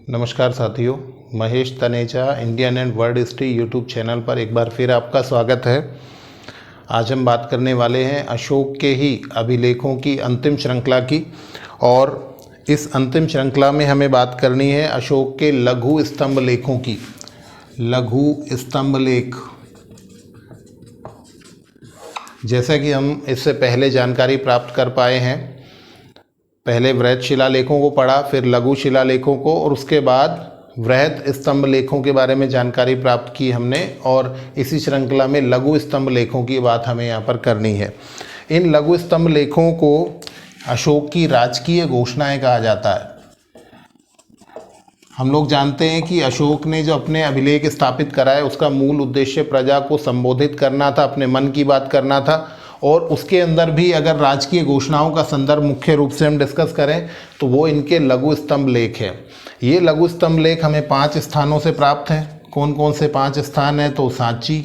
नमस्कार साथियों, Mahesh Taneja Indian and world history YouTube channel पर एक बार फिर आपका स्वागत है। आज हम बात करने वाले हैं अशोक के ही अभिलेखों की अंतिम श्रृंखला की, और इस अंतिम श्रृंखला में हमें बात करनी है अशोक के लघु स्तंभ लेखों की। लघु स्तंभ लेख, जैसा कि हम इससे पहले जानकारी प्राप्त कर पाए हैं, पहले वृहत शिलालेखों को पढ़ा, फिर लघु शिलालेखों को, और उसके बाद वृहत स्तंभ लेखों के बारे में जानकारी प्राप्त की हमने। और इसी श्रृंखला में लघु स्तंभ लेखों की बात हमें यहाँ पर करनी है। इन लघु स्तंभ लेखों को अशोक की राजकीय घोषणाएं कहा जाता है। हम लोग जानते हैं कि अशोक ने जो अपने अभिलेख स्थापित कराए उसका मूल उद्देश्य प्रजा को संबोधित करना था, अपने मन की बात करना था। और उसके अंदर भी अगर राजकीय घोषणाओं का संदर्भ मुख्य रूप से हम डिस्कस करें तो वो इनके लघु स्तंभ लेख है। ये लघु स्तंभ लेख हमें 5 स्थानों से प्राप्त हैं। कौन कौन से 5 स्थान हैं? तो सांची,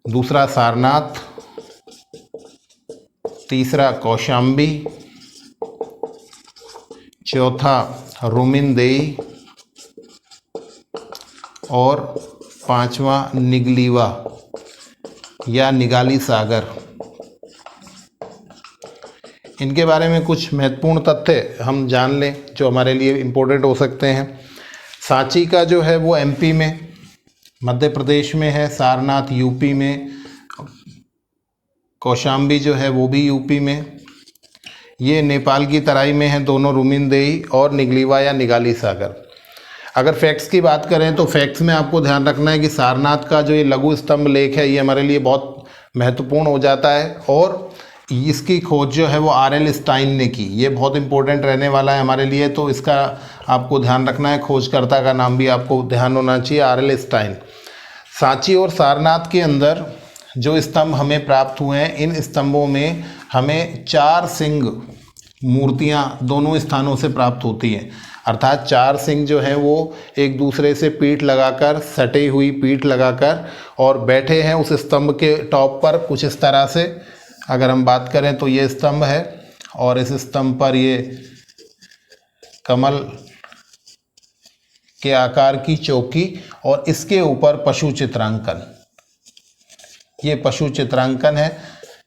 दूसरा सारनाथ, तीसरा कौशाम्बी, चौथा रुमिनदेई और 5वां निगलीवा या निगाली सागर। इनके बारे में कुछ महत्वपूर्ण तथ्य हम जान लें जो हमारे लिए इम्पोर्टेंट हो सकते हैं। सांची का जो है वो एमपी में, मध्य प्रदेश में है। सारनाथ यूपी में, कौशाम्बी जो है वो भी यूपी में। ये नेपाल की तराई में है दोनों, रुमिनदेई और निगलीवा या निगाली सागर। अगर फैक्ट्स की बात करें तो फैक्ट्स में आपको ध्यान रखना है कि सारनाथ का जो ये लघु स्तंभ लेख है ये हमारे लिए बहुत महत्वपूर्ण हो जाता है, और इसकी खोज जो है वो आर.एल. स्टाइन ने की। ये बहुत इंपॉर्टेंट रहने वाला है हमारे लिए, तो इसका आपको ध्यान रखना है। खोजकर्ता का नाम भी आपको ध्यान होना चाहिए, आर.एल. स्टाइन। सांची और सारनाथ के अंदर जो स्तंभ हमें प्राप्त हुए हैं, इन स्तंभों में हमें 4 सिंह मूर्तियां दोनों स्थानों से प्राप्त होती हैं। अर्थात 4 सिंह जो हैं वो एक दूसरे से पीठ लगाकर, सटी हुई पीठ लगाकर और बैठे हैं उस स्तंभ के टॉप पर कुछ इस तरह से। अगर हम बात करें तो ये स्तंभ है और इस स्तंभ पर ये कमल के आकार की चौकी और इसके ऊपर पशु चित्रांकन। ये पशु चित्रांकन है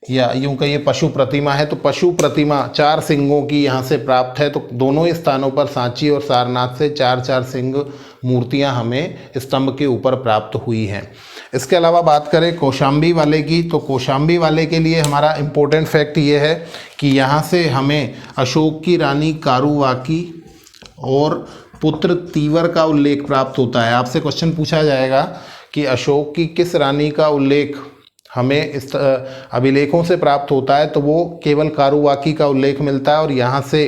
या यूं कहिए पशु प्रतिमा है। तो पशु प्रतिमा 4 सिंगों की यहाँ से प्राप्त है। तो दोनों ही स्थानों पर सांची और सारनाथ से 4-4 सिंह मूर्तियाँ हमें स्तंभ के ऊपर प्राप्त हुई हैं। इसके अलावा बात करें कौशाम्बी वाले की, तो कौशाम्बी वाले के लिए हमारा इम्पोर्टेंट फैक्ट ये है कि यहाँ से हमें अशोक की रानी कारुवाकी और पुत्र तीवर का उल्लेख प्राप्त होता है। आपसे क्वेश्चन पूछा जाएगा कि अशोक की किस रानी का उल्लेख हमें इस अभिलेखों से प्राप्त होता है, तो वो केवल कारुवाकी का उल्लेख मिलता है। और यहाँ से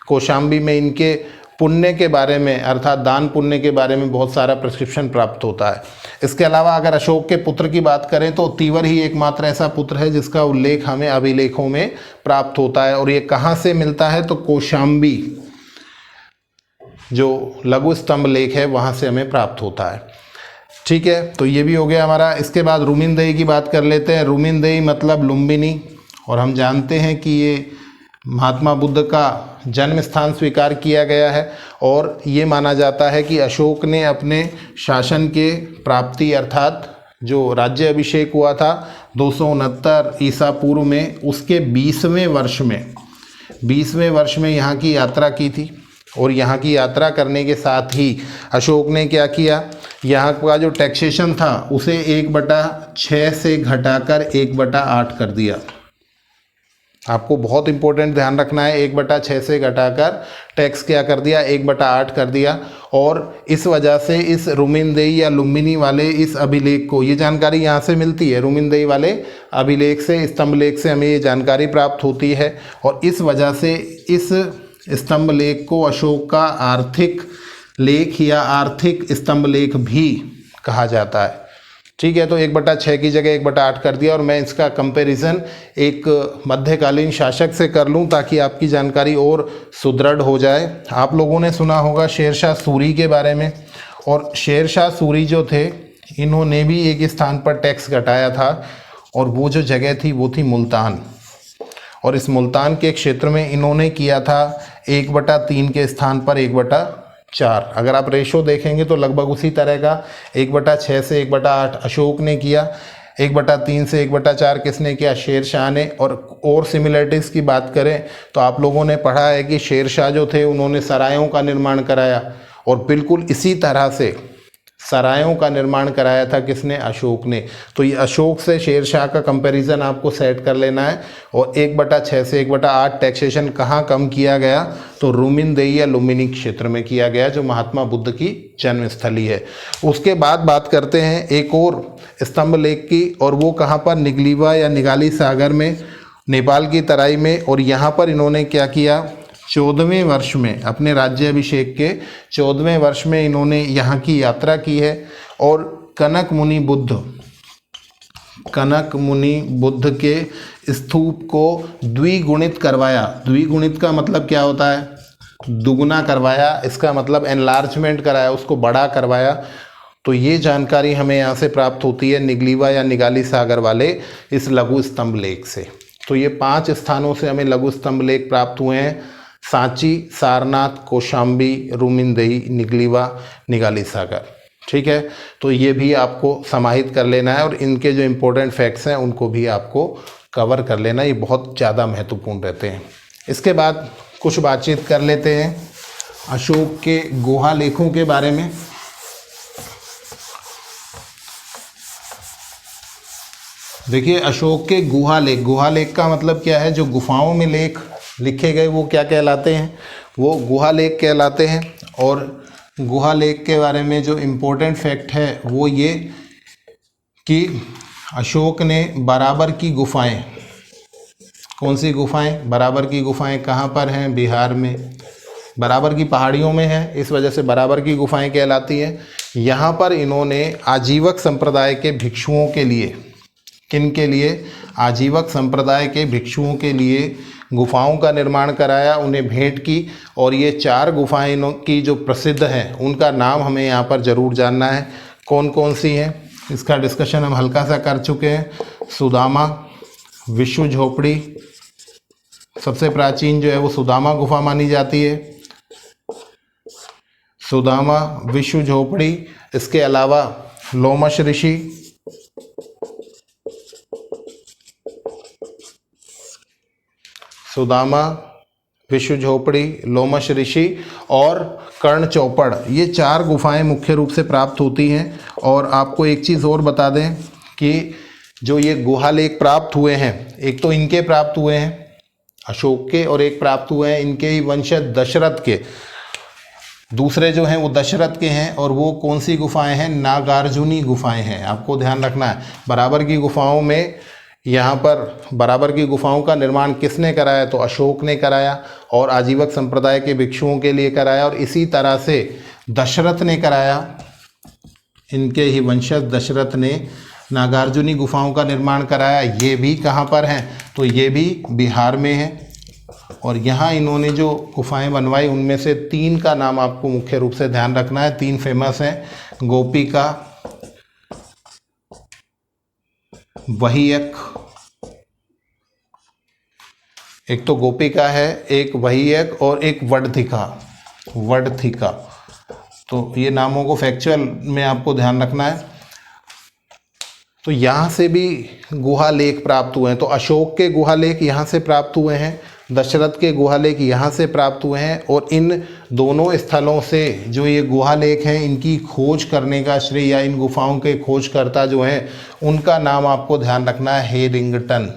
कौशाम्बी में इनके पुण्य के बारे में, अर्थात दान पुण्य के बारे में बहुत सारा प्रिस्क्रिप्शन प्राप्त होता है। इसके अलावा अगर अशोक के पुत्र की बात करें तो तीवर ही एकमात्र ऐसा पुत्र है जिसका उल्लेख हमें अभिलेखों में प्राप्त होता है। और ये कहाँ से मिलता है? तो कौशाम्बी जो लघु स्तंभ लेख है वहाँ से हमें प्राप्त होता है। ठीक है, तो ये भी हो गया हमारा। इसके बाद रुमिनदेई की बात कर लेते हैं। रुमिनदेई मतलब लुम्बिनी, और हम जानते हैं कि ये महात्मा बुद्ध का जन्म स्थान स्वीकार किया गया है। और ये माना जाता है कि अशोक ने अपने शासन के प्राप्ति, अर्थात जो राज्य अभिषेक हुआ था 269 ईसा पूर्व में, उसके 20वें वर्ष में यहाँ की यात्रा की थी। और यहाँ की यात्रा करने के साथ ही अशोक ने क्या किया, यहाँ का जो टैक्सेशन था उसे 1/6 से घटाकर 1/8 कर दिया। आपको बहुत इंपॉर्टेंट ध्यान रखना है, 1/6 से घटाकर टैक्स क्या कर दिया, 1/8 कर दिया। और इस वजह से इस रुमिनदेई या लुम्बिनी वाले इस अभिलेख को, ये जानकारी यहाँ से मिलती है, रुमिनदेई वाले अभिलेख से, स्तंभ लेख से हमें ये जानकारी प्राप्त होती है। और इस वजह से इस स्तंभ लेख को अशोक का आर्थिक लेख या आर्थिक स्तंभ लेख भी कहा जाता है। ठीक है, तो 1/6 की जगह 1/8 कर दिया। और मैं इसका कंपैरिजन एक मध्यकालीन शासक से कर लूं ताकि आपकी जानकारी और सुदृढ़ हो जाए। आप लोगों ने सुना होगा शेरशाह सूरी के बारे में, और शेरशाह सूरी जो थे इन्होंने भी एक स्थान पर टैक्स घटाया था, और वो जो जगह थी वो थी मुल्तान। और इस मुल्तान के क्षेत्र में इन्होंने किया था 1/3 के स्थान पर 4। अगर आप रेशो देखेंगे तो लगभग उसी तरह का 1/6 से 1/8 अशोक ने किया, 1/3 से 1/4 किसने किया, शेर शाह ने। और सिमिलरिटीज़ की बात करें तो आप लोगों ने पढ़ा है कि शेर शाह जो थे उन्होंने सरायों का निर्माण कराया, और बिल्कुल इसी तरह से सरायों का निर्माण कराया था किसने, अशोक ने। तो ये अशोक से शेर शाह का कंपैरिजन आपको सेट कर लेना है। और 1/6 से 1/8 टैक्सेशन कहाँ कम किया गया, तो रुमिनदेही या लुम्बिनी क्षेत्र में किया गया, जो महात्मा बुद्ध की जन्मस्थली है। उसके बाद बात करते हैं एक और स्तंभ लेख की, और वो कहाँ पर, निगलीवा या निगाली सागर में, नेपाल की तराई में। और यहाँ पर इन्होंने क्या किया, 14वें वर्ष में, अपने राज्याभिषेक के 14वें वर्ष में इन्होंने यहाँ की यात्रा की है, और कनक मुनि बुद्ध के स्तूप को द्विगुणित करवाया। द्विगुणित का मतलब क्या होता है, दुगुना करवाया, इसका मतलब एनलार्जमेंट कराया, उसको बड़ा करवाया। तो ये जानकारी हमें यहाँ से प्राप्त होती है निगलीवा या निगाली सागर वाले इस लघु स्तंभ लेख से। तो ये 5 स्थानों से हमें लघु स्तंभ लेख प्राप्त हुए हैं, सांची, सारनाथ, कौशाम्बी, रुमिनदेही, निगलीवा, निगाली सागर। ठीक है, तो ये भी आपको समाहित कर लेना है, और इनके जो इम्पोर्टेंट फैक्ट्स हैं उनको भी आपको कवर कर लेना, ये बहुत ज़्यादा महत्वपूर्ण रहते हैं। इसके बाद कुछ बातचीत कर लेते हैं अशोक के गुहा लेखों के बारे में। देखिए, अशोक के गुहा लेख का मतलब क्या है, जो गुफाओं में लेख लिखे गए वो क्या कहलाते हैं, वो गुहा लेख कहलाते हैं। और गुहा लेख के बारे में जो इम्पोर्टेंट फैक्ट है वो ये कि अशोक ने बराबर की गुफाएं, कौन सी गुफाएं, बराबर की गुफाएं कहाँ पर हैं, बिहार में, बराबर की पहाड़ियों में है, इस वजह से बराबर की गुफाएं कहलाती हैं। यहाँ पर इन्होंने आजीवक संप्रदाय के भिक्षुओं के लिए, किन के लिए, आजीवक संप्रदाय के भिक्षुओं के लिए गुफाओं का निर्माण कराया, उन्हें भेंट की। और ये 4 गुफाएं की जो प्रसिद्ध हैं उनका नाम हमें यहाँ पर ज़रूर जानना है, कौन कौन सी हैं। इसका डिस्कशन हम हल्का सा कर चुके हैं। सुदामा, विष्णु झोपड़ी, सबसे प्राचीन जो है वो सुदामा गुफा मानी जाती है, सुदामा, विष्णु झोपड़ी। इसके अलावा लोमश ऋषि, सुदामा, विष्णु झोपड़ी, लोमश ऋषि और कर्ण चौपड़, ये 4 गुफाएं मुख्य रूप से प्राप्त होती हैं। और आपको एक चीज़ और बता दें कि जो ये गुहा लेख प्राप्त हुए हैं, एक तो इनके प्राप्त हुए हैं अशोक के, और एक प्राप्त हुए हैं इनके ही वंशज दशरथ के। दूसरे जो हैं वो दशरथ के हैं, और वो कौन सी गुफाएं हैं, नागार्जुनी गुफाएं हैं। आपको ध्यान रखना है, बराबर की गुफाओं में, यहाँ पर बराबर की गुफाओं का निर्माण किसने कराया, तो अशोक ने कराया, और आजीवक संप्रदाय के भिक्षुओं के लिए कराया। और इसी तरह से दशरथ ने कराया, इनके ही वंशज दशरथ ने नागार्जुनी गुफाओं का निर्माण कराया। ये भी कहाँ पर हैं, तो ये भी बिहार में है। और यहाँ इन्होंने जो गुफाएं बनवाई उनमें से 3 का नाम आपको मुख्य रूप से ध्यान रखना है, 3 फेमस हैं, गोपिका, वहीयक, एक तो गोपिका है, एक वहीयक और एक वडथिका। तो ये नामों को फैक्चुअल में आपको ध्यान रखना है। तो यहाँ से भी गुहा लेख प्राप्त हुए हैं। तो अशोक के गुहा लेख यहाँ से प्राप्त हुए हैं, दशरथ के गुहा लेख यहाँ से प्राप्त हुए हैं। और इन दोनों स्थलों से जो ये गुहा लेख हैं, इनकी खोज करने का श्रेय, या इन गुफाओं के खोजकर्ता जो हैं उनका नाम आपको ध्यान रखना है, हेरिंगटन।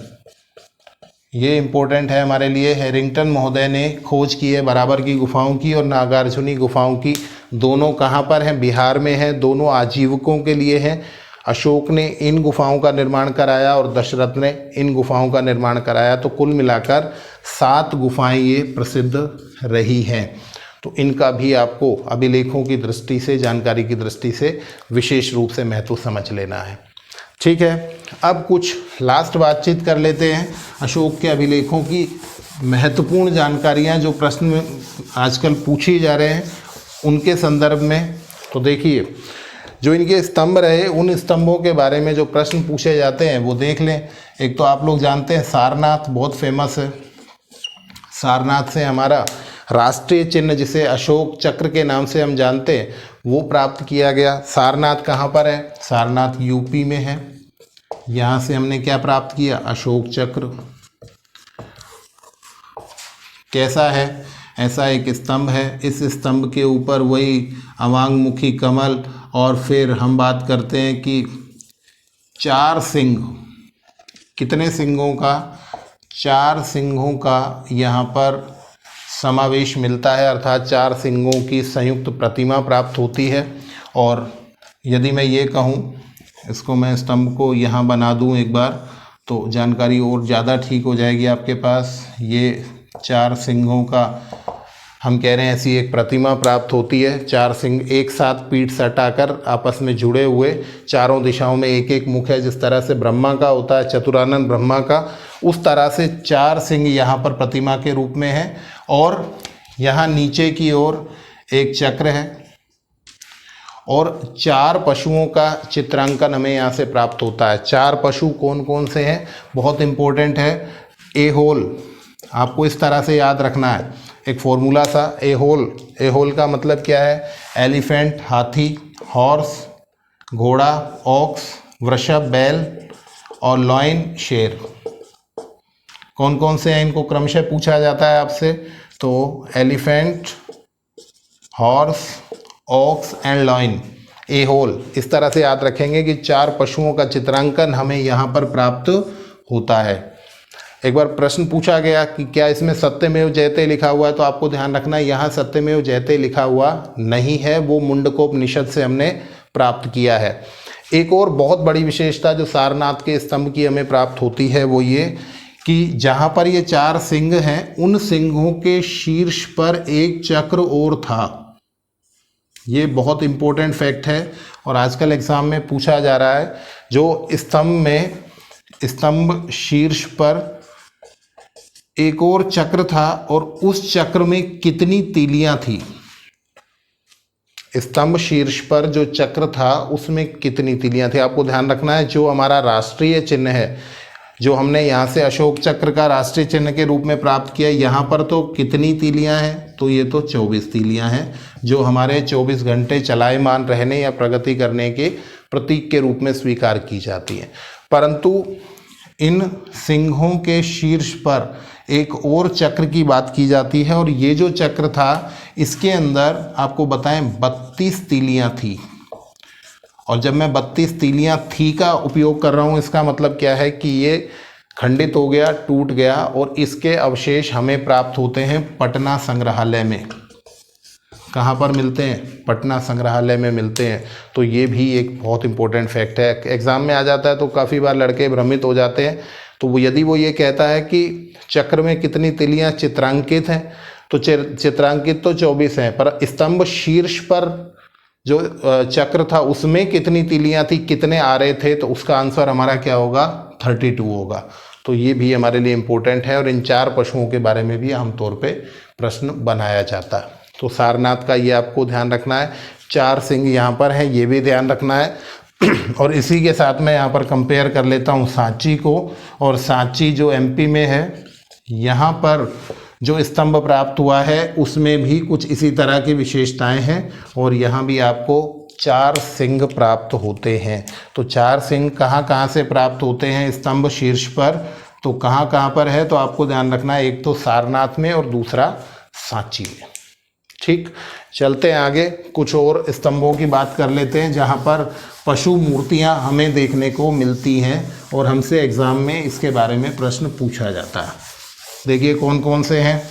ये इम्पोर्टेंट है हमारे लिए। हेरिंगटन महोदय ने खोज की है बराबर की गुफाओं की और नागार्जुनी गुफाओं की। दोनों कहाँ पर हैं, बिहार में हैं। दोनों आजीविकों के लिए हैं। अशोक ने इन गुफाओं का निर्माण कराया और दशरथ ने इन गुफाओं का निर्माण कराया। तो कुल मिलाकर 7 गुफाएं ये प्रसिद्ध रही हैं। तो इनका भी आपको अभिलेखों की दृष्टि से, जानकारी की दृष्टि से विशेष रूप से महत्व समझ लेना है। ठीक है, अब कुछ लास्ट बातचीत कर लेते हैं अशोक के अभिलेखों की महत्वपूर्ण जानकारियां जो प्रश्न में आजकल पूछी जा रहे हैं उनके संदर्भ में। तो देखिए, जो इनके स्तंभ रहे उन स्तंभों के बारे में जो प्रश्न पूछे जाते हैं वो देख लें। एक तो आप लोग जानते हैं सारनाथ बहुत फेमस है। सारनाथ से हमारा राष्ट्रीय चिन्ह जिसे अशोक चक्र के नाम से हम जानते हैं वो प्राप्त किया गया। सारनाथ कहाँ पर है? सारनाथ यूपी में है। यहाँ से हमने क्या प्राप्त किया? अशोक चक्र। कैसा है? ऐसा एक स्तंभ है, इस स्तंभ के ऊपर वही अवांगमुखी कमल, और फिर हम बात करते हैं कि 4 सिंह। कितने सिंहों का? 4 सिंहों का यहाँ पर समावेश मिलता है, अर्थात 4 सिंहों की संयुक्त प्रतिमा प्राप्त होती है। और यदि मैं ये कहूँ, इसको मैं स्तंभ को यहाँ बना दूँ एक बार, तो जानकारी और ज़्यादा ठीक हो जाएगी आपके पास। ये 4 सिंहों का हम कह रहे हैं ऐसी एक प्रतिमा प्राप्त होती है। 4 सिंह एक साथ पीठ सटाकर आपस में जुड़े हुए, चारों दिशाओं में एक एक मुख है, जिस तरह से ब्रह्मा का होता है, चतुरानन ब्रह्मा का, उस तरह से 4 सिंह यहाँ पर प्रतिमा के रूप में है। और यहाँ नीचे की ओर एक चक्र है और 4 पशुओं का चित्रांकन हमें यहाँ से प्राप्त होता है। 4 पशु कौन कौन से हैं? बहुत इम्पोर्टेंट है। एहोल, आपको इस तरह से याद रखना है, एक फॉर्मूला सा। एहोल का मतलब क्या है? एलिफेंट हाथी, हॉर्स घोड़ा, ऑक्स वृषभ बैल, और लॉइन शेर। कौन कौन से हैं? इनको क्रमशः पूछा जाता है आपसे। तो elephant, horse, ox and lion, एहोल, इस तरह से याद रखेंगे कि 4 पशुओं का चित्रांकन हमें यहाँ पर प्राप्त होता है। एक बार प्रश्न पूछा गया कि क्या इसमें सत्यमेव जयते लिखा हुआ है, तो आपको ध्यान रखना है यहाँ सत्यमेव जयते लिखा हुआ नहीं है, वो मुंडकोपनिषद से हमने प्राप्त किया है। एक और बहुत बड़ी विशेषता जो सारनाथ के स्तंभ की हमें प्राप्त होती है वो ये कि जहाँ पर ये 4 सिंह हैं, उन सिंहों के शीर्ष पर एक चक्र और था। ये बहुत इम्पोर्टेंट फैक्ट है और आजकल एग्ज़ाम में पूछा जा रहा है। जो स्तंभ शीर्ष पर एक और चक्र था और उस चक्र में कितनी तीलियां थी? स्तंभ शीर्ष पर जो चक्र था उसमें कितनी तीलियां थी? आपको ध्यान रखना है, जो हमारा राष्ट्रीय चिन्ह है, जो हमने यहाँ से अशोक चक्र का राष्ट्रीय चिन्ह के रूप में प्राप्त किया, यहाँ पर तो कितनी तीलियां हैं? तो ये तो 24 तीलियां हैं, जो हमारे 24 घंटे चलायमान रहने या प्रगति करने के प्रतीक के रूप में स्वीकार की जाती हैं। परंतु इन सिंहों के शीर्ष पर एक और चक्र की बात की जाती है, और ये जो चक्र था इसके अंदर आपको बताएं 32 तीलियां थी। और जब मैं 32 तीलियां थी का उपयोग कर रहा हूँ, इसका मतलब क्या है कि ये खंडित हो गया, टूट गया, और इसके अवशेष हमें प्राप्त होते हैं पटना संग्रहालय में। कहाँ पर मिलते हैं? पटना संग्रहालय में मिलते हैं। तो ये भी एक बहुत इंपॉर्टेंट फैक्ट है, एग्ज़ाम में आ जाता है, तो काफ़ी बार लड़के भ्रमित हो जाते हैं। तो यदि वो ये कहता है कि चक्र में कितनी तीलियां चित्रांकित हैं, तो चित्रांकित तो 24 हैं, पर स्तंभ शीर्ष पर जो चक्र था उसमें कितनी तीलियां थी, कितने आ रहे थे, तो उसका आंसर हमारा क्या होगा? 32 होगा। तो ये भी हमारे लिए इम्पोर्टेंट है, और इन 4 पशुओं के बारे में भी आमतौर पे प्रश्न बनाया जाता है। तो सारनाथ का ये आपको ध्यान रखना है। 4 सिंह यहाँ पर हैं, ये भी ध्यान रखना है। और इसी के साथ मैं यहाँ पर कंपेयर कर लेता हूँ सांची को, और सांची जो एमपी में है, यहाँ पर जो स्तंभ प्राप्त हुआ है उसमें भी कुछ इसी तरह की विशेषताएं हैं, और यहाँ भी आपको 4 सिंह प्राप्त होते हैं। तो 4 सिंह कहाँ कहाँ से प्राप्त होते हैं स्तंभ शीर्ष पर? तो कहाँ कहाँ पर है? तो आपको ध्यान रखना है, एक तो सारनाथ में और दूसरा सांची में। ठीक, चलते हैं आगे, कुछ और स्तंभों की बात कर लेते हैं जहाँ पर पशु मूर्तियाँ हमें देखने को मिलती हैं, और हमसे एग्ज़ाम में इसके बारे में प्रश्न पूछा जाता है। देखिए कौन कौन से हैं,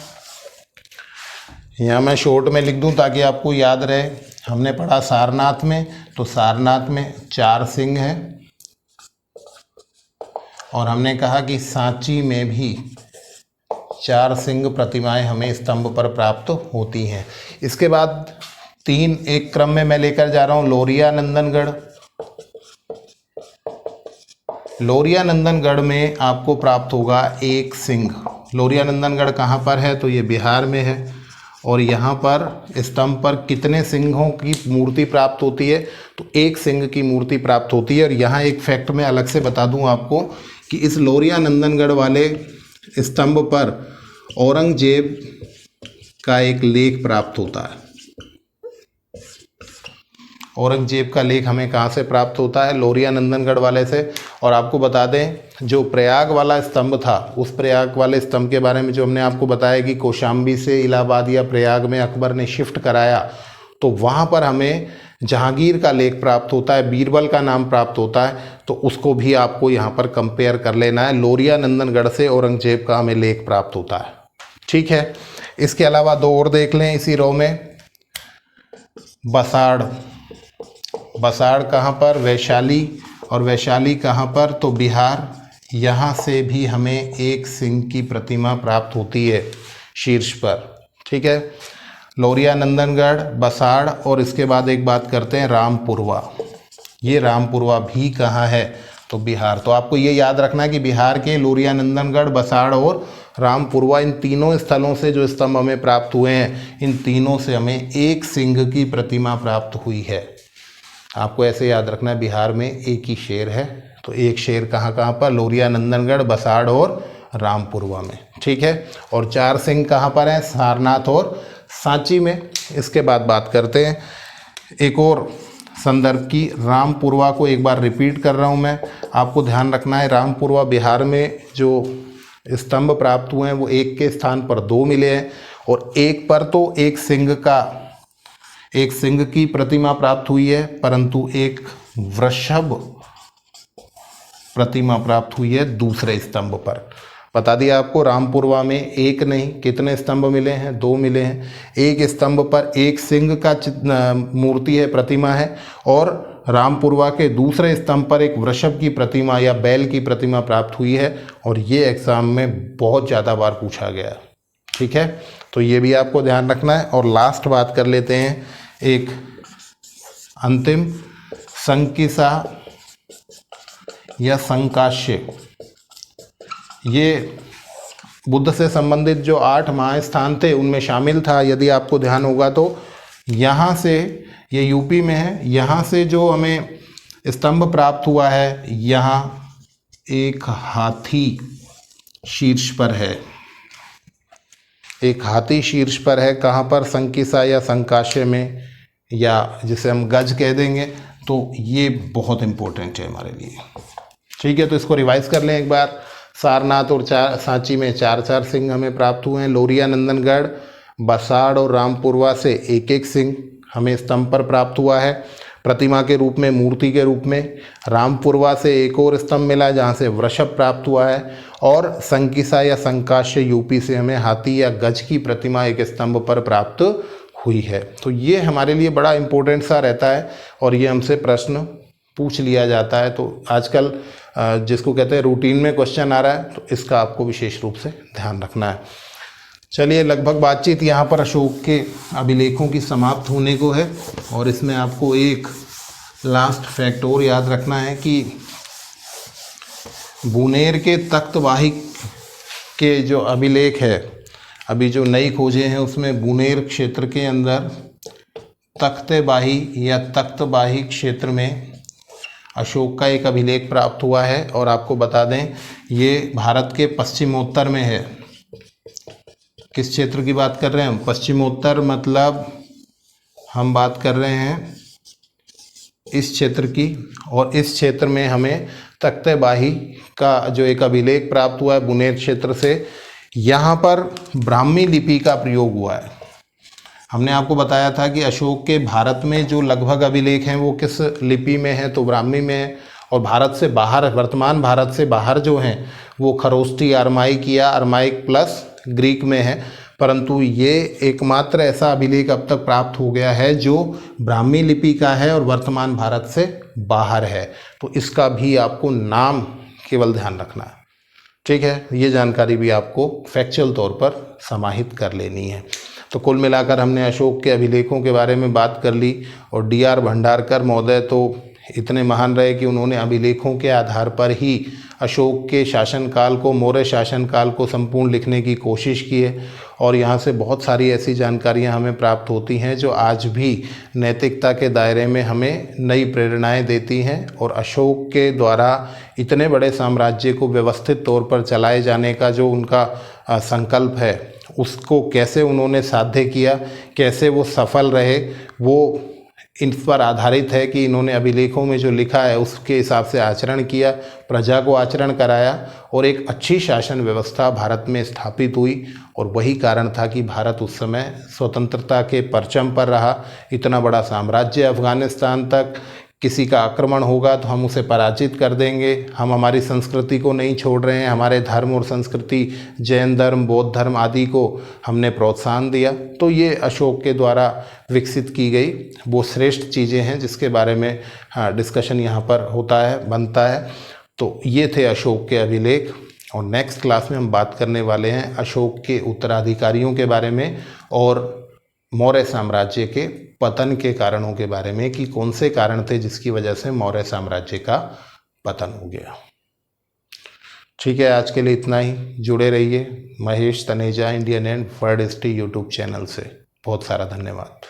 यहाँ मैं शॉर्ट में लिख दूँ ताकि आपको याद रहे। हमने पढ़ा सारनाथ में, तो सारनाथ में 4 सिंह हैं, और हमने कहा कि सांची में भी 4 सिंह प्रतिमाएं हमें स्तंभ पर प्राप्त होती हैं। इसके बाद 3 एक क्रम में मैं लेकर जा रहा हूँ। लोरिया नंदनगढ़, लोरिया नंदनगढ़ में आपको प्राप्त होगा 1 सिंह। लोरिया नंदनगढ़ कहाँ पर है? तो ये बिहार में है, और यहाँ पर स्तंभ पर कितने सिंहों की मूर्ति प्राप्त होती है? तो 1 सिंह की मूर्ति प्राप्त होती है। और यहाँ एक फैक्ट मैं अलग से बता दूँ आपको कि इस लोरिया नंदनगढ़ वाले स्तंभ पर औरंगजेब का एक लेख प्राप्त होता है। औरंगजेब का लेख हमें कहाँ से प्राप्त होता है? लोरिया नंदनगढ़ वाले से। और आपको बता दें, जो प्रयाग वाला स्तंभ था, उस प्रयाग वाले स्तंभ के बारे में जो हमने आपको बताया कि कौशाम्बी से इलाहाबाद या प्रयाग में अकबर ने शिफ्ट कराया, तो वहाँ पर हमें जहांगीर का लेख प्राप्त होता है, बीरबल का नाम प्राप्त होता है। तो उसको भी आपको यहाँ पर कंपेयर कर लेना है। लोरिया नंदनगढ़ से औरंगजेब का हमें लेख प्राप्त होता है। ठीक है, इसके अलावा दो और देख लें इसी रो में। बसाड़, बसाड़ कहाँ पर? वैशाली। और वैशाली कहाँ पर? तो बिहार। यहाँ से भी हमें एक सिंह की प्रतिमा प्राप्त होती है शीर्ष पर। ठीक है, लोरिया नंदनगढ़, बसाड़, और इसके बाद एक बात करते हैं रामपुरवा। ये रामपुरवा भी कहाँ है? तो बिहार। तो आपको ये याद रखना है कि बिहार के लोरिया नंदनगढ़, बसाड़ और रामपुरवा, इन तीनों स्थलों से जो स्तंभ हमें प्राप्त हुए हैं, इन तीनों से हमें एक सिंह की प्रतिमा प्राप्त हुई है। आपको ऐसे याद रखना है, बिहार में एक ही शेर है, तो एक शेर कहाँ कहाँ पर? लोरिया नंदनगढ़, बसाड़ और रामपुरवा में। ठीक है, और चार सिंह कहाँ पर हैं? सारनाथ और सांची में। इसके बाद बात करते हैं एक और संदर्भ की। रामपुरवा को एक बार रिपीट कर रहा हूँ मैं, आपको ध्यान रखना है। रामपुरवा बिहार में जो स्तंभ प्राप्त हुए हैं वो एक के स्थान पर दो मिले हैं, और एक पर तो एक सिंह की प्रतिमा प्राप्त हुई है, परंतु एक वृषभ प्रतिमा प्राप्त हुई है दूसरे स्तंभ पर। बता दिया आपको, रामपुरवा में एक नहीं कितने स्तंभ मिले हैं? दो मिले हैं। एक स्तंभ पर एक सिंह का मूर्ति है, प्रतिमा है, और रामपुरवा के दूसरे स्तंभ पर एक वृषभ की प्रतिमा या बैल की प्रतिमा प्राप्त हुई है, और ये एग्जाम में बहुत ज़्यादा बार पूछा गया। ठीक है, तो ये भी आपको ध्यान रखना है। और लास्ट बात कर लेते हैं एक अंतिम, संकिसा या संकाश्य। ये बुद्ध से संबंधित जो 8 महास्थान थे उनमें शामिल था, यदि आपको ध्यान होगा तो। यहाँ से, ये यूपी में है, यहाँ से जो हमें स्तंभ प्राप्त हुआ है, यहाँ एक हाथी शीर्ष पर है, एक हाथी शीर्ष पर है। कहाँ पर? संकिसा या संकाश्य में, या जिसे हम गज कह देंगे। तो ये बहुत इंपॉर्टेंट है हमारे लिए। ठीक है, तो इसको रिवाइज कर लें एक बार। सारनाथ और सांची में 4 सिंह हमें प्राप्त हुए हैं। लोरिया नंदनगढ़, बसाड़ और रामपुरवा से एक एक सिंह हमें स्तंभ पर प्राप्त हुआ है, प्रतिमा के रूप में, मूर्ति के रूप में। रामपुरवा से एक और स्तंभ मिला जहाँ से वृषभ प्राप्त हुआ है, और संकिसा या संकाश्य यूपी से हमें हाथी या गज की प्रतिमा एक स्तंभ पर प्राप्त हुई है। तो ये हमारे लिए बड़ा इंपॉर्टेंट सा रहता है, और ये हमसे प्रश्न पूछ लिया जाता है। तो आजकल जिसको कहते हैं रूटीन में क्वेश्चन आ रहा है, तो इसका आपको विशेष रूप से ध्यान रखना है। चलिए, लगभग बातचीत यहाँ पर अशोक के अभिलेखों की समाप्त होने को है, और इसमें आपको एक लास्ट फैक्ट और याद रखना है कि बुनेर के तख्तवाहिक के जो अभिलेख है, अभी जो नई खोजें हैं उसमें बुनेर क्षेत्र के अंदर तख्तवाही या तख्तवाही क्षेत्र में अशोक का एक अभिलेख प्राप्त हुआ है। और आपको बता दें, ये भारत के पश्चिमोत्तर में है। किस क्षेत्र की बात कर रहे हैं हम? पश्चिमोत्तर, मतलब हम बात कर रहे हैं इस क्षेत्र की। और इस क्षेत्र में हमें तख्तवाही का जो एक अभिलेख प्राप्त हुआ है बुनेर क्षेत्र से। यहाँ पर ब्राह्मी लिपि का प्रयोग हुआ है। हमने आपको बताया था कि अशोक के भारत में जो लगभग अभिलेख हैं वो किस लिपि में है? तो ब्राह्मी में है। और भारत से बाहर, वर्तमान भारत से बाहर जो हैं वो खरोष्ठी, अरमाइक या अरमाइक प्लस ग्रीक में है। परंतु ये एकमात्र ऐसा अभिलेख अब तक प्राप्त हो गया है जो ब्राह्मी लिपि का है और वर्तमान भारत से बाहर है। तो इसका भी आपको नाम केवल ध्यान रखना है। ठीक है, ये जानकारी भी आपको फैक्चुअल तौर पर समाहित कर लेनी है। तो कुल मिलाकर हमने अशोक के अभिलेखों के बारे में बात कर ली। और D.R. भंडारकर महोदय तो इतने महान रहे कि उन्होंने अभिलेखों के आधार पर ही अशोक के शासनकाल को, मौर्य शासनकाल को संपूर्ण लिखने की कोशिश की है। और यहाँ से बहुत सारी ऐसी जानकारियाँ हमें प्राप्त होती हैं जो आज भी नैतिकता के दायरे में हमें नई प्रेरणाएँ देती हैं। और अशोक के द्वारा इतने बड़े साम्राज्य को व्यवस्थित तौर पर चलाए जाने का जो उनका संकल्प है, उसको कैसे उन्होंने साध्य किया, कैसे वो सफल रहे, वो इन पर आधारित है कि इन्होंने अभिलेखों में जो लिखा है उसके हिसाब से आचरण किया, प्रजा को आचरण कराया और एक अच्छी शासन व्यवस्था भारत में स्थापित हुई। और वही कारण था कि भारत उस समय स्वतंत्रता के परचम पर रहा। इतना बड़ा साम्राज्य अफगानिस्तान तक, किसी का आक्रमण होगा तो हम उसे पराजित कर देंगे, हम हमारी संस्कृति को नहीं छोड़ रहे हैं, हमारे धर्म और संस्कृति जैन धर्म, बौद्ध धर्म आदि को हमने प्रोत्साहन दिया। तो ये अशोक के द्वारा विकसित की गई वो श्रेष्ठ चीज़ें हैं जिसके बारे में डिस्कशन यहाँ पर होता है, बनता है। तो ये थे अशोक के अभिलेख। और नेक्स्ट क्लास में हम बात करने वाले हैं अशोक के उत्तराधिकारियों के बारे में और मौर्य साम्राज्य के पतन के कारणों के बारे में कि कौन से कारण थे जिसकी वजह से मौर्य साम्राज्य का पतन हो गया। ठीक है, आज के लिए इतना ही। जुड़े रहिए Mahesh Taneja Indian and world history YouTube channel से। बहुत सारा धन्यवाद।